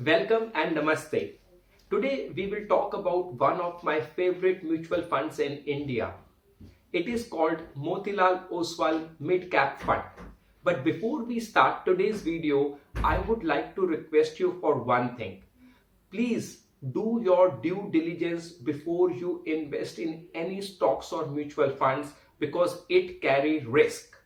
Welcome and namaste. Today we will talk about one of my favorite mutual funds in India. It is called Motilal Oswal Midcap Fund. But before we start today's video, I would like to request you for one thing. Please do your due diligence before you invest in any stocks or mutual funds because it carries risk.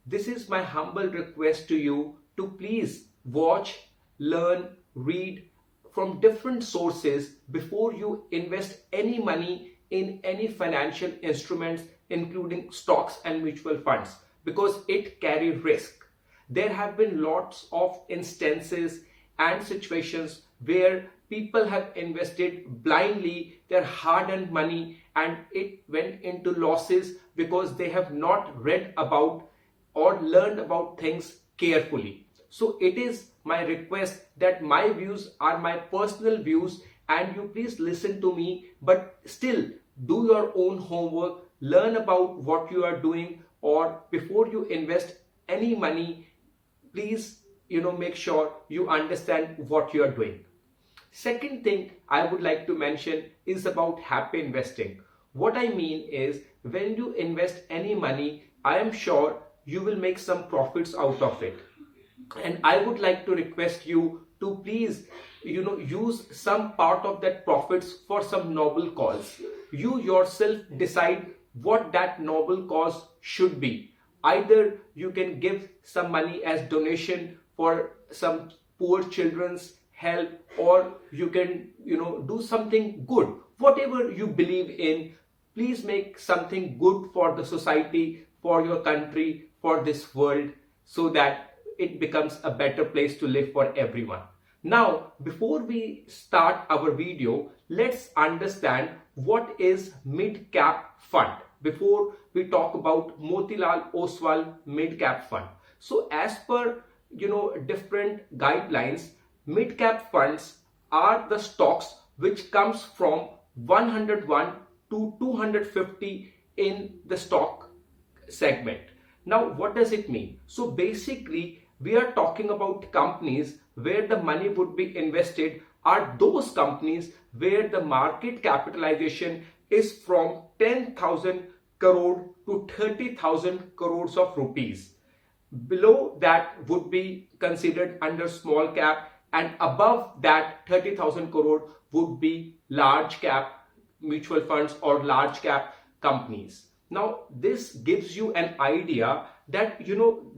This is my humble request to you to please watch, learn, read from different sources before you invest any money in any financial instruments, including stocks and mutual funds, because it carries risk. There have been lots of instances and situations where people have invested blindly their hard-earned money and it went into losses because they have not read about or learned about things carefully. So it is my request that my views are my personal views and you please listen to me, but still do your own homework, learn about what you are doing, or before you invest any money, please make sure you understand what you are doing. Second thing I would like to mention is about happy investing. What I mean is when you invest any money, I am sure you will make some profits out of it. And I would like to request you to please use some part of that profits for some noble cause. You yourself decide what that noble cause should be. Either you can give some money as donation for some poor children's help, or you can do something good. Whatever you believe in, please make something good for the society, for your country, for this world, so that it becomes a better place to live for everyone. Now, before we start our video, let's understand what is Midcap Fund before we talk about Motilal Oswal Midcap Fund. So as per different guidelines, Midcap funds are the stocks which comes from 101 to 250 in the stock segment. Now, what does it mean? So basically, we are talking about companies where the money would be invested are those companies where the market capitalization is from 10,000 crore to 30,000 crores of rupees. Below that would be considered under small cap, and above that 30,000 crore would be large cap mutual funds or large cap companies. Now, this gives you an idea that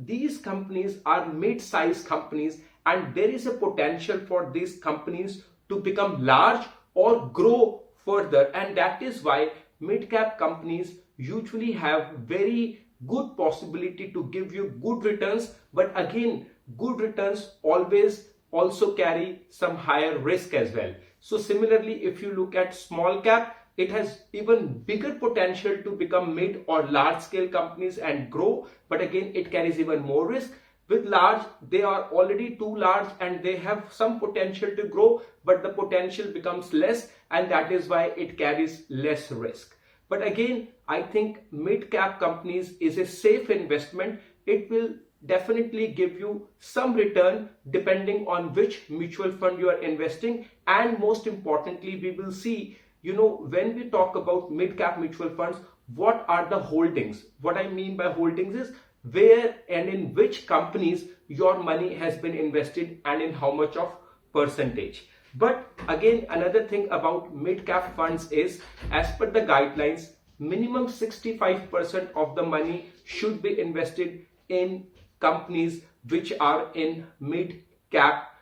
these companies are mid-sized companies and there is a potential for these companies to become large or grow further, and that is why mid-cap companies usually have very good possibility to give you good returns. But again, good returns always also carry some higher risk as well. So similarly, if you look at small cap, it has even bigger potential to become mid or large scale companies and grow, but again it carries even more risk. With large, they are already too large and they have some potential to grow, but the potential becomes less, and that is why it carries less risk. But again, I think mid cap companies is a safe investment. It will definitely give you some return depending on which mutual fund you are investing, and most importantly, we will see when we talk about mid-cap mutual funds, what are the holdings? What I mean by holdings is where and in which companies your money has been invested and in how much of percentage. But again, another thing about mid-cap funds is, as per the guidelines, minimum 65% of the money should be invested in companies which are in mid-cap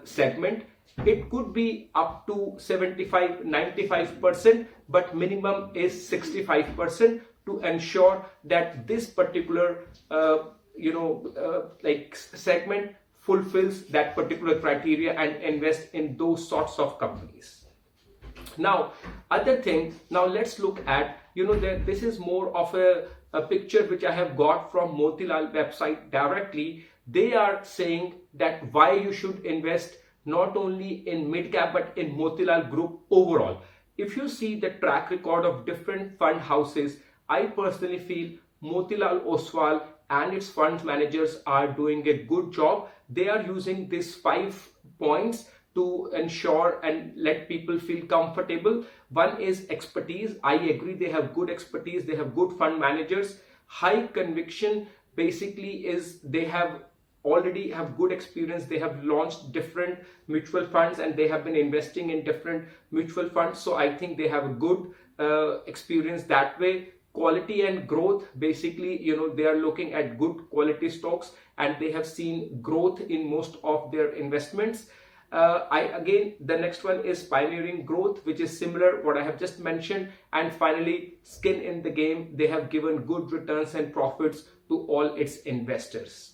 segment. It could be up to 75-95%, but minimum is 65% to ensure that this particular segment fulfills that particular criteria and invest in those sorts of companies. Now, other thing, now let's look at this is more of a picture which I have got from Motilal website directly. They are saying that why you should invest not only in mid-cap but in Motilal Group overall. If you see the track record of different fund houses, I personally feel Motilal Oswal and its fund managers are doing a good job. They are using this 5 points to ensure and let people feel comfortable. One is expertise. I agree, they have good expertise, they have good fund managers. High conviction basically is they already have good experience. They have launched different mutual funds and they have been investing in different mutual funds. So I think they have a good experience that way. Quality and growth, basically, they are looking at good quality stocks and they have seen growth in most of their investments. The next one is pioneering growth, which is similar what I have just mentioned. And finally, skin in the game. They have given good returns and profits to all its investors.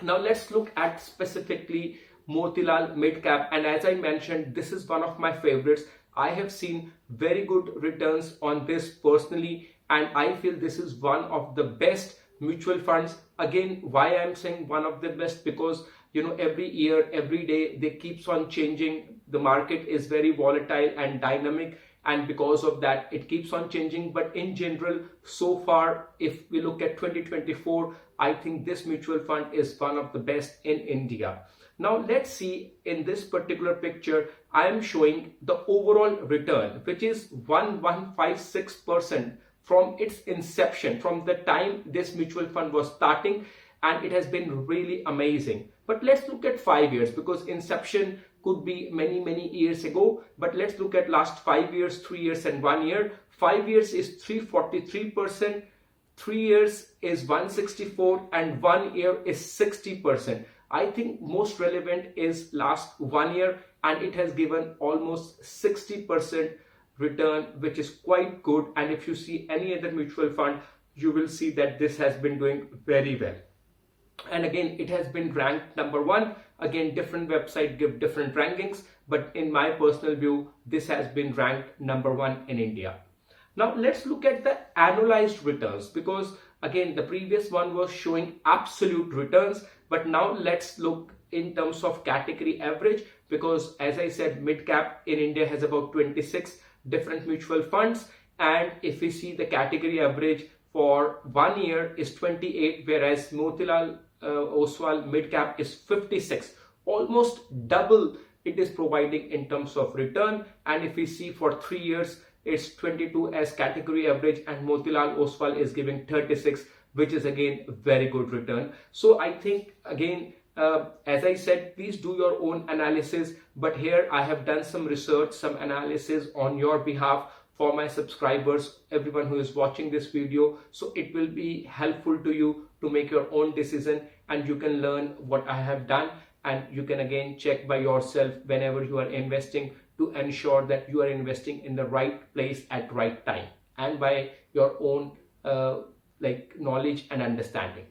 Now let's look at specifically Motilal Midcap, and as I mentioned, this is one of my favorites. I have seen very good returns on this personally, and I feel this is one of the best mutual funds. Again, why I'm saying one of the best, because every year, every day, they keeps on changing. The market is very volatile and dynamic, and because of that it keeps on changing. But in general, so far, if we look at 2024, I think this mutual fund is one of the best in India. Now let's see, in this particular picture I am showing the overall return, which is 1156% from its inception, from the time this mutual fund was starting, and it has been really amazing. But let's look at 5 years, because inception could be many years ago, but let's look at last 5 years, 3 years and 1 year. 5 years is 343%, 3 years is 164, and 1 year is 60%. I think most relevant is last 1 year, and it has given almost 60% return, which is quite good. And if you see any other mutual fund, you will see that this has been doing very well. And again, it has been ranked number 1. Again, different websites give different rankings, but in my personal view, this has been ranked number 1 in India. Now let's look at the annualized returns, because again, the previous one was showing absolute returns, but now let's look in terms of category average, because as I said, Midcap in India has about 26 different mutual funds, and if we see the category average for 1 year is 28, whereas Motilal Oswal Midcap is 56, almost double it is providing in terms of return. And if we see for 3 years, it's 22 as category average, and Motilal Oswal is giving 36, which is again very good return. So I think again, as I said, please do your own analysis, but here I have done some research, some analysis on your behalf for my subscribers, everyone who is watching this video. So it will be helpful to you to make your own decision, and you can learn what I have done, and you can again check by yourself whenever you are investing to ensure that you are investing in the right place at right time, and by your own knowledge and understanding.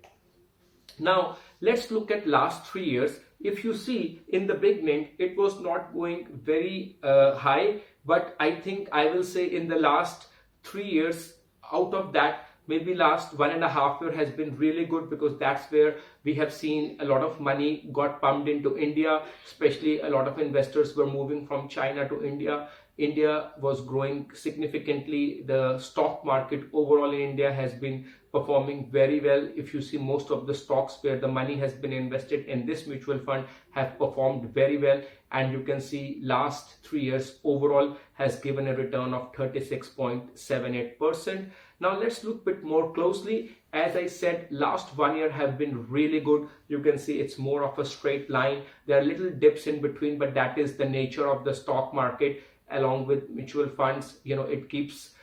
Now let's look at last 3 years. If you see, in the beginning it was not going very high, but I think I will say in the last 3 years, out of that, maybe last 1.5 years has been really good, because that's where we have seen a lot of money got pumped into India, especially a lot of investors were moving from China to India. India was growing significantly. The stock market overall in India has been performing very well. If you see, most of the stocks where the money has been invested in this mutual fund have performed very well, and you can see last 3 years overall has given a return of 36.78%. Now let's look a bit more closely. As I said, last 1 year have been really good. You can see it's more of a straight line. There are little dips in between, but that is the nature of the stock market. Along with mutual funds, it keeps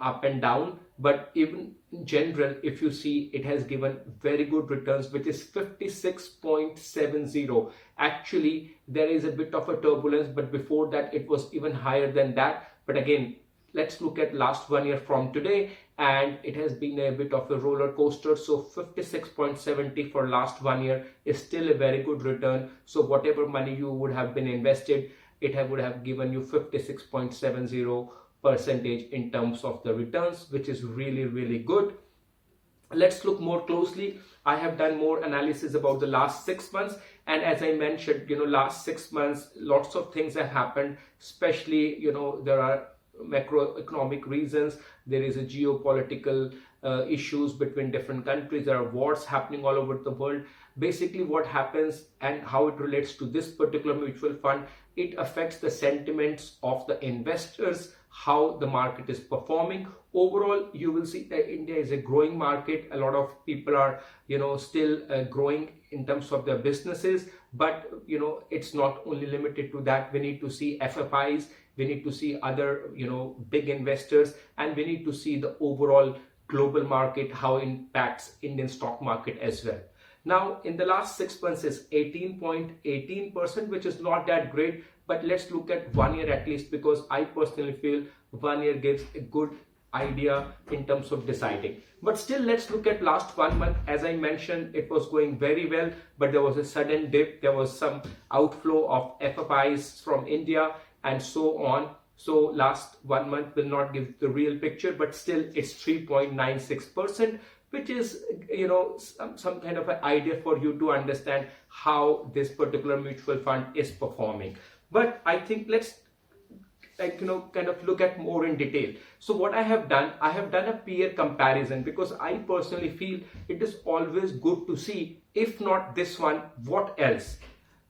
up and down, but even in general, if you see, it has given very good returns, which is 56.70. Actually, there is a bit of a turbulence, but before that it was even higher than that. But again, let's look at last 1 year from today, and it has been a bit of a roller coaster. So 56.70 for last 1 year is still a very good return. So whatever money you would have been invested, it would have given you 56.70% in terms of the returns, which is really good. Let's look more closely. I have done more analysis about the last 6 months, and as I mentioned, last 6 months lots of things have happened, especially there are macroeconomic reasons. There is a geopolitical issues between different countries. There are wars happening all over the world. basically what happens and how it relates to this particular mutual fund, it affects the sentiments of the investors, how the market is performing. Overall, you will see that India is a growing market. A lot of people are, still growing in terms of their businesses, but it's not only limited to that. We need to see FFIs, we need to see other, big investors, and we need to see the overall global market, how it impacts Indian stock market as well. Now, in the last 6 months is 18.18%, which is not that great, but let's look at 1 year at least, because I personally feel 1 year gives a good idea in terms of deciding. But still, let's look at last 1 month. As I mentioned, it was going very well, but there was a sudden dip. There was some outflow of FFIs from India and so on. So last 1 month will not give the real picture, but still it's 3.96%, which is, some kind of an idea for you to understand how this particular mutual fund is performing. But I think let's kind of look at more in detail. So what I have done a peer comparison, because I personally feel it is always good to see, if not this one, what else?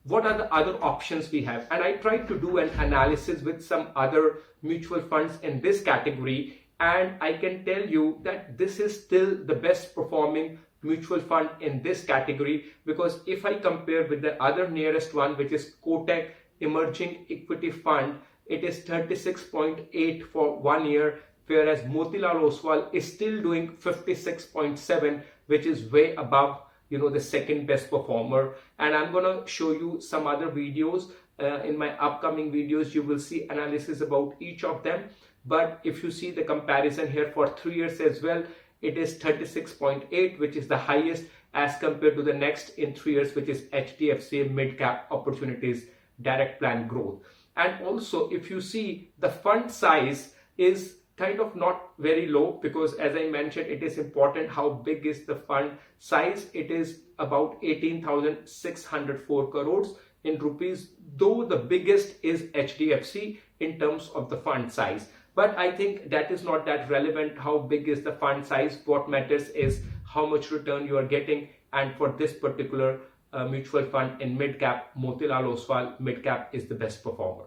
What are the other options we have? And I tried to do an analysis with some other mutual funds in this category, and I can tell you that this is still the best performing mutual fund in this category, because if I compare with the other nearest one, which is Kotak Emerging Equity Fund, it is 36.8 for 1 year, whereas Motilal Oswal is still doing 56.7, which is way above the second best performer. And I'm gonna show you some other videos. In my upcoming videos, you will see analysis about each of them. But if you see the comparison here for 3 years as well, it is 36.8, which is the highest as compared to the next in 3 years, which is HDFC Midcap Opportunities Direct Plan Growth. And also, if you see, the fund size is kind of not very low, because as I mentioned, it is important how big is the fund size. It is about 18,604 crores in rupees, though the biggest is HDFC in terms of the fund size. But I think that is not that relevant, how big is the fund size. What matters is how much return you are getting. And for this particular mutual fund in Midcap, Motilal Oswal Midcap is the best performer.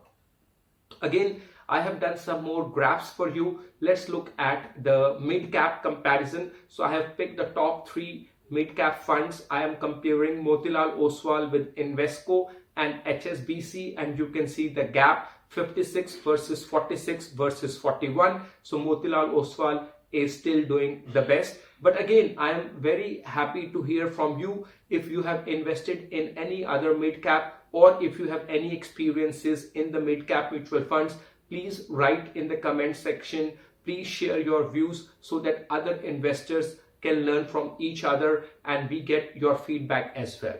Again, I have done some more graphs for you. Let's look at the mid-cap comparison. So I have picked the top 3 mid-cap funds. I am comparing Motilal Oswal with Invesco and HSBC, and you can see the gap, 56 versus 46 versus 41. So Motilal Oswal is still doing the best. But again, I am very happy to hear from you if you have invested in any other mid-cap, or if you have any experiences in the mid-cap mutual funds. Please write in the comment section. Please share your views so that other investors can learn from each other and we get your feedback as well.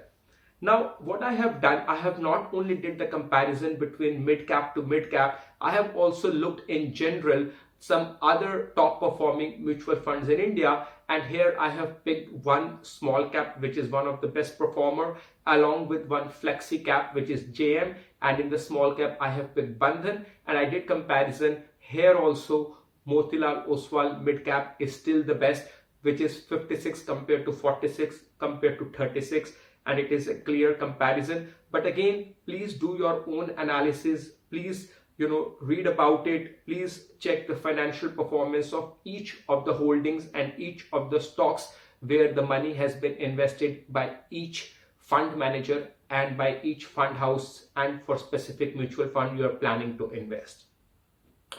Now, what I have done, I have not only did the comparison between mid-cap to mid-cap, I have also looked in general some other top performing mutual funds in India, and here I have picked one small cap, which is one of the best performer, along with one flexi cap, which is JM, and in the small cap I have picked Bandhan, and I did comparison. Here also Motilal Oswal mid cap is still the best, which is 56 compared to 46 compared to 36, and it is a clear comparison. But again, please do your own analysis. Please read about it. Please check the financial performance of each of the holdings and each of the stocks where the money has been invested by each fund manager and by each fund house, and for specific mutual fund you are planning to invest.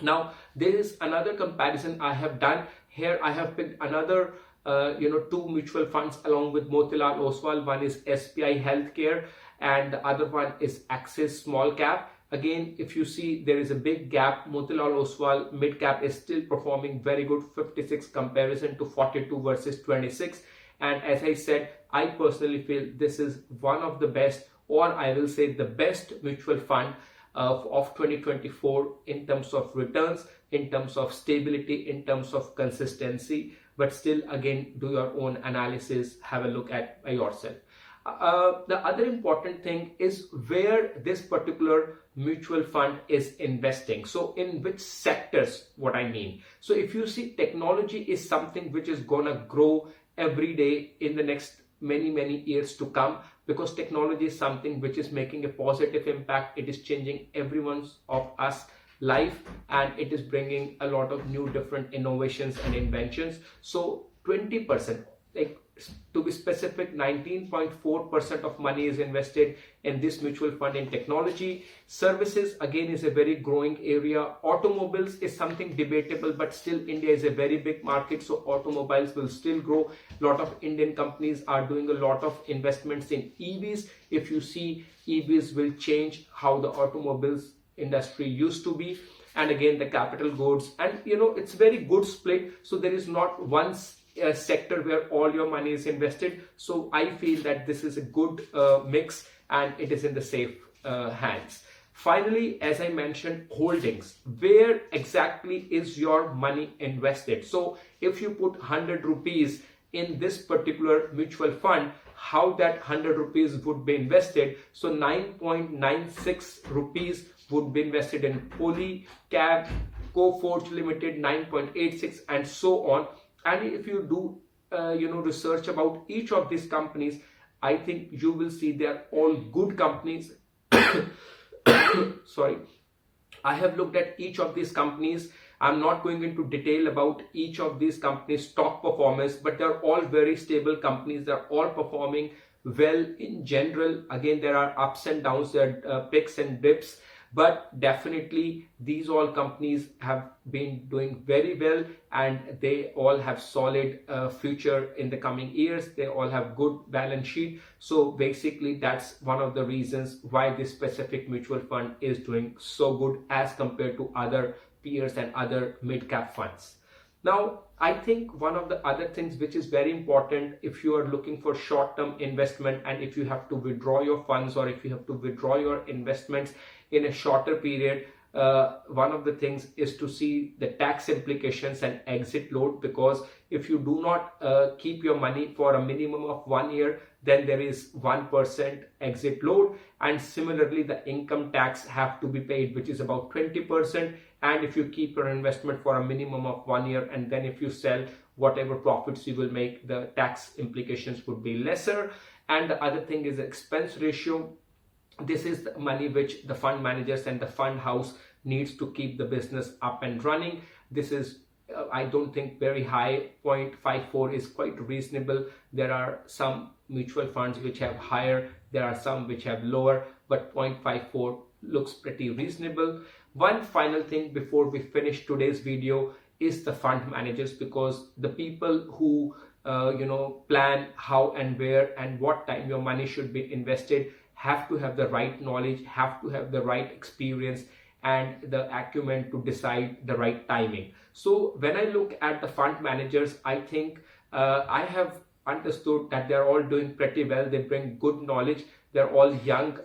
Now, there is another comparison I have done. Here I have picked another 2 mutual funds along with Motilal Oswal. One is SBI Healthcare and the other one is Axis Small Cap. Again, if you see, there is a big gap. Motilal Oswal mid cap is still performing very good, 56 comparison to 42 versus 26. And as I said, I personally feel this is one of the best, or I will say the best mutual fund of 2024 in terms of returns, in terms of stability, in terms of consistency. But still, again, do your own analysis, have a look at yourself. The other important thing is where this particular mutual fund is investing. So in which sectors, what I mean. So if you see, technology is something which is gonna grow every day in the next many years to come, because technology is something which is making a positive impact. It is changing everyone's of us life, and it is bringing a lot of new different innovations and inventions. So 20%, like to be specific, 19.4% of money is invested in this mutual fund in technology. Services again is a very growing area. Automobiles is something debatable, but still India is a very big market, so automobiles will still grow. A lot of Indian companies are doing a lot of investments in EVs. If you see, EVs will change how the automobiles industry used to be. And again, the capital goods, and it's very good split, so there is not one sector where all your money is invested. So I feel that this is a good mix, and it is in the safe hands. Finally, as I mentioned, holdings. Where exactly is your money invested? So if you put 100 rupees in this particular mutual fund, how that 100 rupees would be invested? So 9.96 rupees would be invested in Polycab, Coforge Limited, 9.86, and so on. And if you do research about each of these companies, I think you will see they are all good companies. Sorry, I have looked at each of these companies. I'm not going into detail about each of these companies' stock performance, but they're all very stable companies. They're all performing well in general. Again, there are ups and downs, there are picks and dips, but definitely these all companies have been doing very well, and they all have solid future in the coming years. They all have good balance sheet. So basically that's one of the reasons why this specific mutual fund is doing so good as compared to other peers and other mid-cap funds. Now, I think one of the other things which is very important, if you are looking for short-term investment, and if you have to withdraw your funds, or if you have to withdraw your investments in a shorter period, one of the things is to see the tax implications and exit load, because if you do not keep your money for a minimum of 1 year, then there is 1% exit load, and similarly the income tax have to be paid, which is about 20%. And if you keep your investment for a minimum of 1 year, and then if you sell, whatever profits you will make, the tax implications would be lesser. And the other thing is the expense ratio. This is the money which the fund managers and the fund house needs to keep the business up and running. This is I don't think very high. 0.54 is quite reasonable. There are some mutual funds which have higher, there are some which have lower, but 0.54 looks pretty reasonable. One final thing before we finish today's video is the fund managers, because the people who plan how and where and what time your money should be invested have to have the right knowledge, have to have the right experience and the acumen to decide the right timing. So when I look at the fund managers, I think I have understood that they're all doing pretty well. They bring good knowledge. They're all young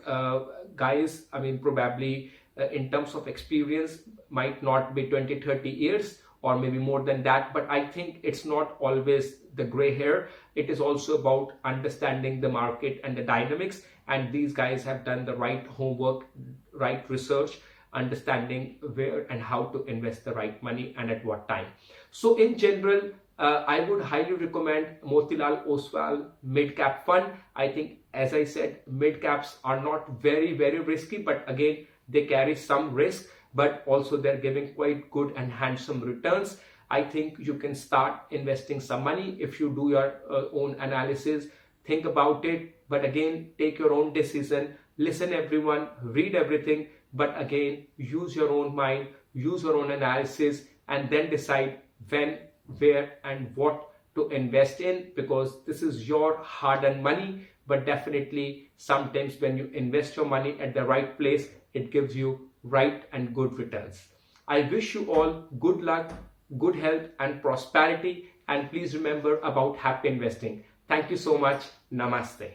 guys. I mean, probably in terms of experience might not be 20-30 years or maybe more than that, but I think it's not always the gray hair. It is also about understanding the market and the dynamics, and these guys have done the right homework, right research, understanding where and how to invest the right money and at what time. So in general, I would highly recommend Motilal Oswal Midcap Fund. I think, as I said, midcaps are not very risky, but again, they carry some risk, but also they're giving quite good and handsome returns. I think you can start investing some money if you do your own analysis, think about it, but again, take your own decision, listen everyone, read everything, but again, use your own mind, use your own analysis, and then decide when, where and what to invest in, because this is your hard-earned money. But definitely sometimes when you invest your money at the right place, it gives you right and good returns. I wish you all good luck, good health and prosperity, and please remember about happy investing. Thank you so much. Namaste.